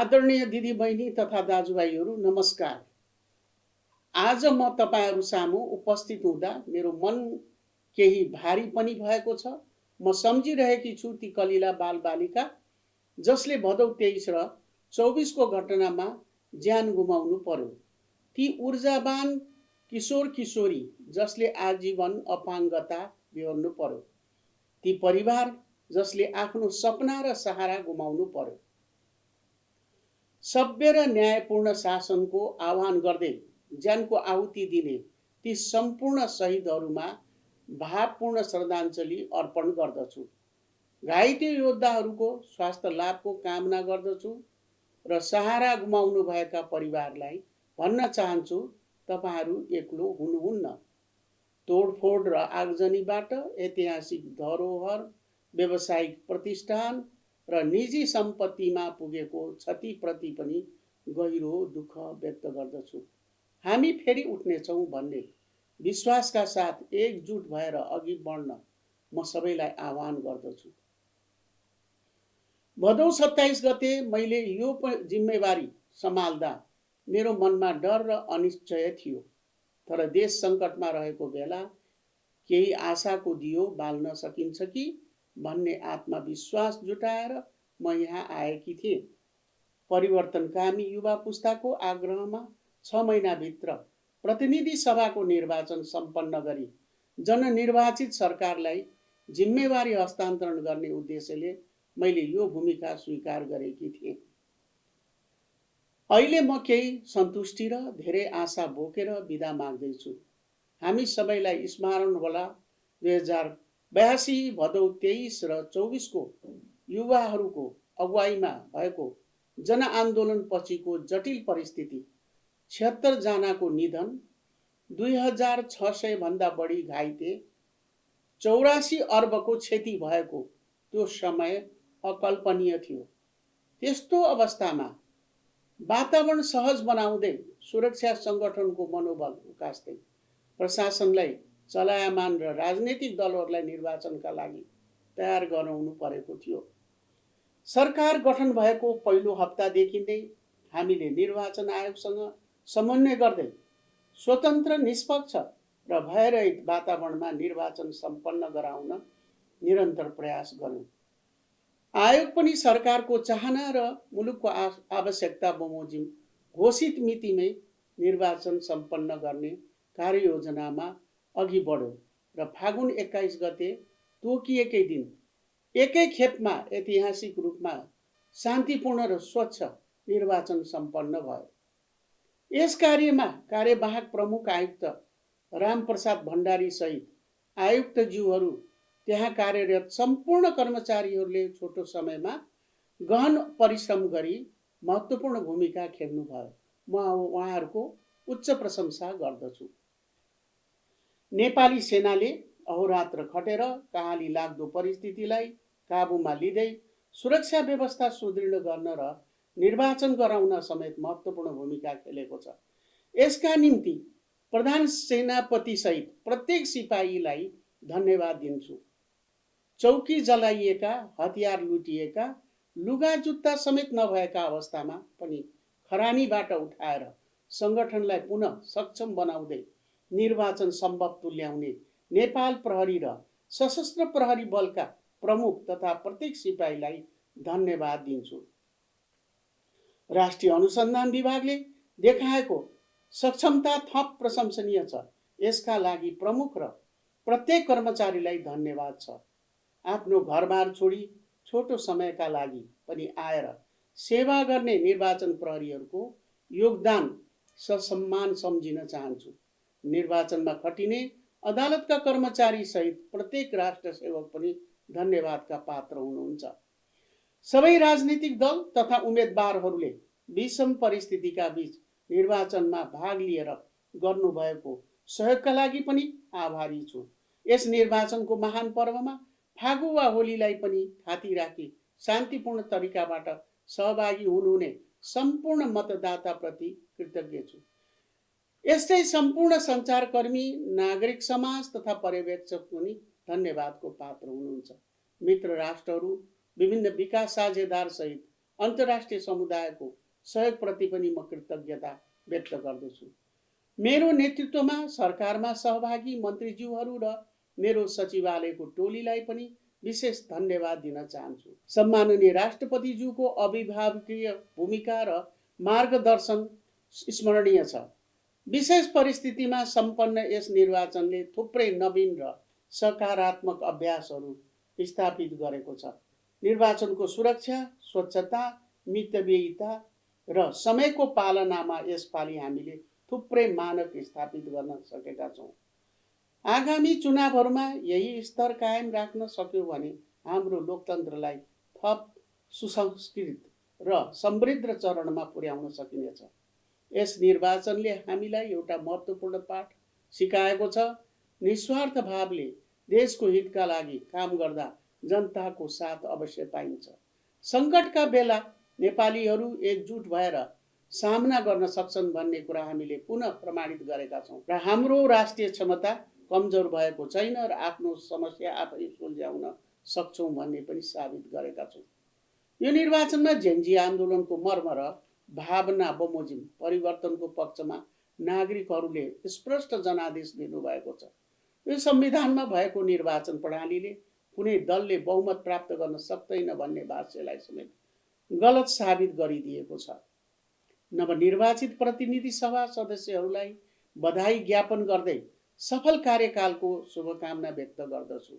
आदरणीय दिदीबहिनी तथा दाजुभाइहरू नमस्कार। आज म तपाईहरू सामु उपस्थित हुँदा मेरो मन केही भारी पनि भएको छ। म सम्झिरहेकी छु ती कलिला बालबालिका जसले भदौ 23 र 24 को घटनामा ज्यान गुमाउनु पर्यो। ती ऊर्जावान किशोर किशोरी जसले आजीवन अपाङ्गता बिहोर्नु पर्यो। ती परिवार जसले आफ्नो सपना र सहारा गुमाउनु पर्यो। सभ्य र न्यायपूर्ण शासनको आह्वान गर्दै ज्यानको आहुति दिने ती सम्पूर्ण शहीदहरूमा भावपूर्ण श्रद्धाञ्जली अर्पण गर्दछु। घाइते योद्धाहरूको स्वास्थ्य लाभको कामना गर्दछु र सहारा गुमाउनु भएका परिवारलाई भन्न चाहन्छु, तपाईहरू एक्लो हुनुहुन्न। तोडफोड र आगजनीबाट ऐतिहासिक धरोहर, व्यावसायिक प्रतिष्ठान र निजी सम्पत्तिमा पुगेको क्षतिप्रति पनि गहिरो दुःख व्यक्त गर्दछु। हामी फेरि उठ्नेछौँ भन्ने विश्वासका साथ एकजुट भएर अघि बढ्न म सबैलाई आह्वान गर्दछु। भदौ 27 गते मैले यो जिम्मेवारी सम्हाल्दा मेरो मनमा डर र अनिश्चय थियो। तर देश सङ्कटमा रहेको बेला केही आशाको दियो बाल्न सकिन्छ कि भन्ने आत्मविश्वास जुटाएर म यहाँ आएकी थिएँ। परिवर्तनकामी युवा पुस्ताको आग्रहमा 6 महिनाभित्र प्रतिनिधि सभाको निर्वाचन सम्पन्न गरी जननिर्वाचित सरकारलाई जिम्मेवारी हस्तान्तरण गर्ने उद्देश्यले मैले यो भूमिका स्वीकार गरेकी थिएँ। अहिले म केही सन्तुष्टि र धेरै आशा बोकेर बिदा माग्दैछु। हामी सबैलाई स्मरण होला 2082 भदौ 23 र 24 को युवाहरूको अगुवाईमा भएको जनआन्दोलन पछिको जटिल परिस्थिति, 76 जनाको निधन, 2600 भन्दा बढी घाइते, 84 अर्बको क्षति भएको त्यो समय अकल्पनीय थियो। त्यस्तो अवस्थामा वातावरण सहज बनाउँदै सुरक्षा सङ्गठनको मनोबल उकास्दै प्रशासनलाई चलायमान र राजनीतिक दलहरूलाई निर्वाचनका लागि तयार गराउनु परेको थियो। सरकार गठन भएको पहिलो हप्तादेखि नै हामीले निर्वाचन आयोगसँग समन्वय गर्दै स्वतन्त्र, निष्पक्ष र भयरहित वातावरणमा निर्वाचन सम्पन्न गराउन निरन्तर प्रयास गर्यौं। आयोग पनि सरकारको चाहना र मुलुकको आवश्यकता बमोजिम घोषित मितिमै निर्वाचन सम्पन्न गर्ने कार्ययोजनामा अघि बढ्यो र फागुन 21 गते तोकिएकै दिन एकै खेपमा ऐतिहासिक रूपमा शान्तिपूर्ण र स्वच्छ निर्वाचन सम्पन्न भयो। यस कार्यमा कार्यवाहक प्रमुख आयुक्त रामप्रसाद भण्डारी सहित आयुक्तज्यूहरू, त्यहाँ कार्यरत सम्पूर्ण कर्मचारीहरूले छोटो समयमा गहन परिश्रम गरी महत्त्वपूर्ण भूमिका खेल्नुभयो। म उहाँहरूको उच्च प्रशंसा गर्दछु। नेपाली सेनाले अहोरात्र खटेर कहाली लाग्दो परिस्थितिलाई काबुमा लिँदै सुरक्षा व्यवस्था सुदृढ गर्न र निर्वाचन गराउन समेत महत्त्वपूर्ण भूमिका खेलेको छ। यसका निम्ति प्रधान सेनापति सहित प्रत्येक सिपाहीलाई धन्यवाद दिन्छु। चौकी जलाइएका, हतियार लुटिएका, लुगा जुत्ता समेत नभएका अवस्थामा पनि खरानीबाट उठाएर सङ्गठनलाई पुनः सक्षम बनाउँदै निर्वाचन सम्भव तुल्याउने नेपाल प्रहरी र सशस्त्र प्रहरी बलका प्रमुख तथा प्रत्येक सिपाहीलाई धन्यवाद दिन्छु। राष्ट्रिय अनुसन्धान विभागले देखाएको सक्षमता थप प्रशंसनीय छ। यसका लागि प्रमुख र प्रत्येक कर्मचारीलाई धन्यवाद छ। आफ्नो घरबार छोडी छोटो समयका लागि पनि आएर सेवा गर्ने निर्वाचन प्रहरीहरूको योगदान ससम्मान सम्झिन चाहन्छु। निर्वाचनमा खटिने अदालतका कर्मचारी सहित प्रत्येक राष्ट्र सेवक पनि धन्यवादका पात्र हुनुहुन्छ। सबै राजनीतिक दल तथा उम्मेदवारहरूले विषम परिस्थितिका बीच निर्वाचनमा भाग लिएर गर्नुभएको सहयोगका लागि पनि आभारी छु। यस निर्वाचनको महान पर्वमा फागु वा होलीलाई पनि थाती राखी शान्तिपूर्ण तरिकाबाट सहभागी हुनुहुने सम्पूर्ण मतदाताप्रति कृतज्ञ छु। यस्तै सम्पूर्ण सञ्चारकर्मी, नागरिक समाज तथा पर्यवेक्षक पनि धन्यवादको पात्र हुनुहुन्छ। मित्र राष्ट्रहरू, विभिन्न विकास साझेदार सहित अन्तर्राष्ट्रिय समुदायको सहयोगप्रति पनि म कृतज्ञता व्यक्त गर्दछु। मेरो नेतृत्वमा सरकारमा सहभागी मन्त्रीज्यूहरू र मेरो सचिवालयको टोलीलाई पनि विशेष धन्यवाद दिन चाहन्छु। सम्माननीय राष्ट्रपतिज्यूको अभिभावकीय भूमिका र मार्गदर्शन स्मरणीय छ। विशेष परिस्थितिमा सम्पन्न यस निर्वाचनले थुप्रै नवीन र सकारात्मक अभ्यासहरू स्थापित गरेको छ। निर्वाचनको सुरक्षा, स्वच्छता, मितव्ययिता र समयको पालनामा यसपालि हामीले थुप्रै मानक स्थापित गर्न सकेका छौँ। आगामी चुनावहरूमा यही स्तर कायम राख्न सक्यौँ भने हाम्रो लोकतन्त्रलाई थप सुसंस्कृत र समृद्ध चरणमा पुर्याउन सकिनेछ। यस निर्वाचनले हामीलाई एउटा महत्त्वपूर्ण पाठ सिकाएको छ। निस्वार्थ भावले देशको हितका लागि काम गर्दा जनताको साथ अवश्य पाइन्छ। सङ्कटका बेला नेपालीहरू एकजुट भएर सामना गर्न सक्छन् भन्ने कुरा हामीले पुनः प्रमाणित गरेका छौँ र हाम्रो राष्ट्रिय क्षमता कमजोर भएको छैन र आफ्नो समस्या आफै सुल्झाउन सक्छौँ भन्ने पनि साबित गरेका छौँ। यो निर्वाचनमा जेनजी आन्दोलनको मर्म र भावना बमोजिम परिवर्तनको पक्षमा नागरिकहरूले स्पष्ट जनादेश दिनुभएको छ। यो संविधानमा भएको निर्वाचन प्रणालीले कुनै दलले बहुमत प्राप्त गर्न सक्दैन भन्ने भाष्यलाई समेत गलत साबित गरिदिएको छ। नवनिर्वाचित प्रतिनिधि सभा सदस्यहरूलाई बधाई ज्ञापन गर्दै सफल कार्यकालको शुभकामना व्यक्त गर्दछु।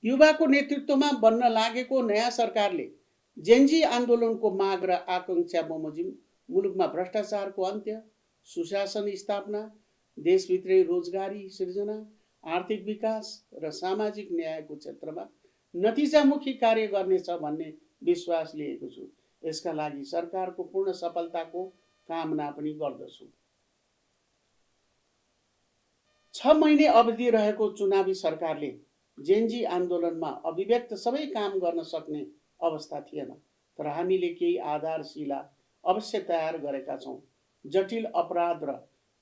युवाको नेतृत्वमा बन्न लागेको नयाँ सरकारले जेनजी आन्दोलनको माग र आकांक्षा बमोजिम मुलुकमा भ्रष्टाचारको अन्त्य, सुशासन स्थापना, देशभित्रै रोजगारी सृजना, आर्थिक विकास र सामाजिक न्यायको क्षेत्रमा नतिजामुखी कार्य गर्नेछ भन्ने विश्वास लिएको छु। यसका लागि सरकारको पूर्ण सफलताको कामना पनि गर्दछु। 6 महिने अवधि रहेको चुनावी सरकारले जेनजी आन्दोलनमा अभिव्यक्त सबै काम गर्न सक्ने अवस्था थिएन, तर हामीले केही आधारशिला अवश्य तयार गरेका छौँ। जटिल अपराध र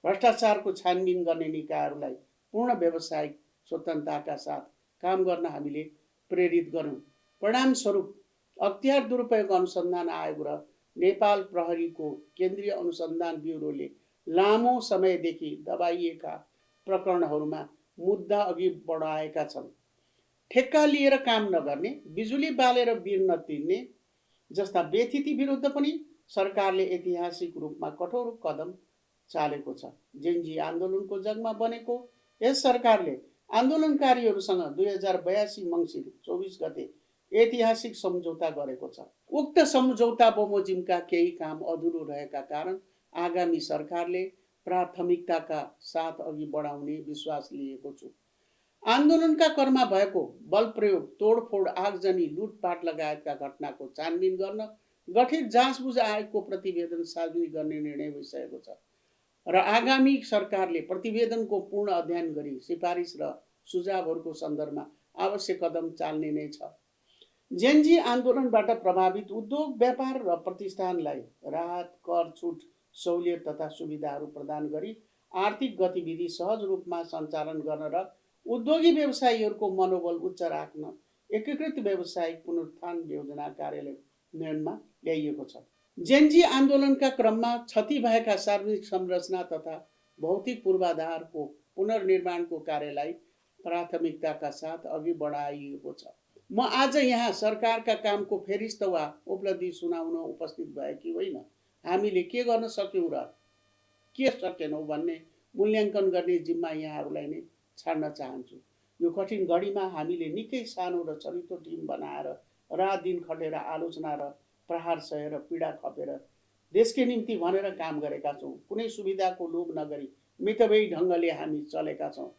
भ्रष्टाचारको छानबिन गर्ने निकायहरूलाई पूर्ण व्यावसायिक स्वतन्त्रताका साथ काम गर्न हामीले प्रेरित गर्यौँ। परिणामस्वरूप अख्तियार दुरुपयोग अनुसन्धान आयोग र नेपाल प्रहरीको केन्द्रीय अनुसन्धान ब्युरोले लामो समयदेखि दबाइएका प्रकरणहरूमा मुद्दा अघि बढाएका छन्। ठेक्का लिएर काम नगर्ने, बिजुली बालेर बिल नतिर्ने जस्ता व्यथिति विरुद्ध पनि सरकारले ऐतिहासिक रूपमा कठोर कदम चालेको छ। जेनजी आन्दोलनको जगमा बनेको यस सरकारले आन्दोलनकारीहरूसँग 2082 मङ्सिर 24 गते ऐतिहासिक सम्झौता गरेको छ। उक्त सम्झौता बमोजिमका केही काम अधुरो रहेका कारण आगामी सरकारले प्राथमिकताका साथ अघि बढाउने विश्वास लिएको छु। आन्दोलनका क्रममा भएको बल प्रयोग, तोडफोड, आगजनी, लुटपाट लगायतका घटनाको छानबिन गर्न गठित जाँचबुझ आयोगको प्रतिवेदन सार्वजनिक गर्ने निर्णय भइसकेको छ र आगामी सरकारले प्रतिवेदनको पूर्ण अध्ययन गरी सिफारिस र सुझावहरूको सन्दर्भमा आवश्यक कदम चाल्ने नै छ। जेनजी आन्दोलनबाट प्रभावित उद्योग, व्यापार र प्रतिष्ठानलाई राहत, कर छुट, सहुलियत तथा सुविधाहरू प्रदान गरी आर्थिक गतिविधि सहज रूपमा सञ्चालन गर्न र उद्योगी व्यवसायीहरूको मनोबल उच्च राख्न एकीकृत व्यावसायिक पुनरुत्थान योजना कार्यान्वयनमा ल्याइएको छ। जेनजी आन्दोलनका क्रममा क्षति भएका सार्वजनिक संरचना तथा भौतिक पूर्वाधारको पुनर्निर्माणको कार्यलाई प्राथमिकताका साथ अघि बढाइएको छ। म आज यहाँ सरकारका कामको फेरिस्त वा उपलब्धि सुनाउन उपस्थित भएकी होइन। हामीले के गर्न सक्यौँ र के सकेनौँ भन्ने मूल्याङ्कन गर्ने जिम्मा यहाँहरूलाई नै छाड्न चाहन्छु। यो कठिन घडीमा हामीले निकै सानो र छरितो टिम बनाएर रात दिन खटेर आलोचना र प्रहार सहेर पीडा खपेर देशकै निम्ति भनेर काम गरेका छौँ। कुनै सुविधाको लोभ नगरी मितव्ययी ढङ्गले हामी चलेका छौँ।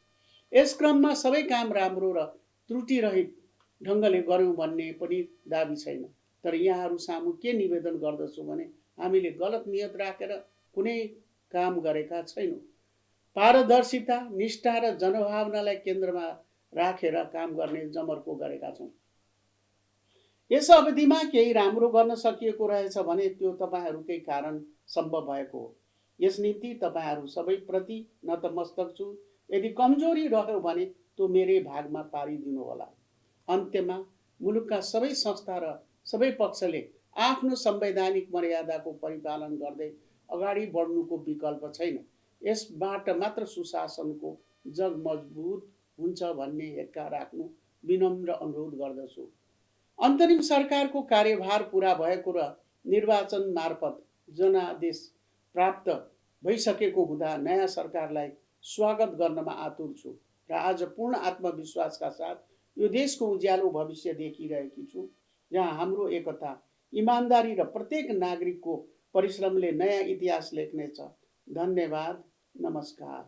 यस क्रममा सबै काम राम्रो र त्रुटिरहित ढङ्गले गऱ्यौँ भन्ने पनि दाबी छैन। तर यहाँहरू सामु के निवेदन गर्दछु भने हामीले गलत नियत राखेर कुनै काम गरेका छैनौँ। पारदर्शिता, निष्ठा र जनभावनालाई केन्द्रमा राखेर काम गर्ने जमर्को गरेका छौँ। यस अवधिमा केही राम्रो गर्न सकिएको रहेछ भने त्यो तपाईँहरूकै कारण सम्भव भएको हो। यस निम्ति तपाईँहरू सबैप्रति नतमस्तक छु। यदि कमजोरी रह्यो भने त्यो मेरै भागमा पारिदिनु होला। अन्त्यमा मुलुकका सबै संस्था र सबै पक्षले आफ्नो संवैधानिक मर्यादाको परिपालन गर्दै अगाडि बढ्नुको विकल्प छैन। यसबाट मात्र सुशासनको जग मजबुत हुन्छ भन्ने हेक्का राख्नु विनम्र अनुरोध गर्दछु। अन्तरिम सरकारको कार्यभार पुरा भएको र निर्वाचन मार्फत जनादेश प्राप्त भइसकेको हुँदा नयाँ सरकारलाई स्वागत गर्नमा आतुर छु र आज पूर्ण आत्मविश्वासका साथ यो देशको उज्यालो भविष्य देखिरहेकी छु, जहाँ हाम्रो एकता, इमानदारी र प्रत्येक नागरिकको परिश्रमले नयाँ इतिहास लेख्नेछ। धन्यवाद। नमस्कार।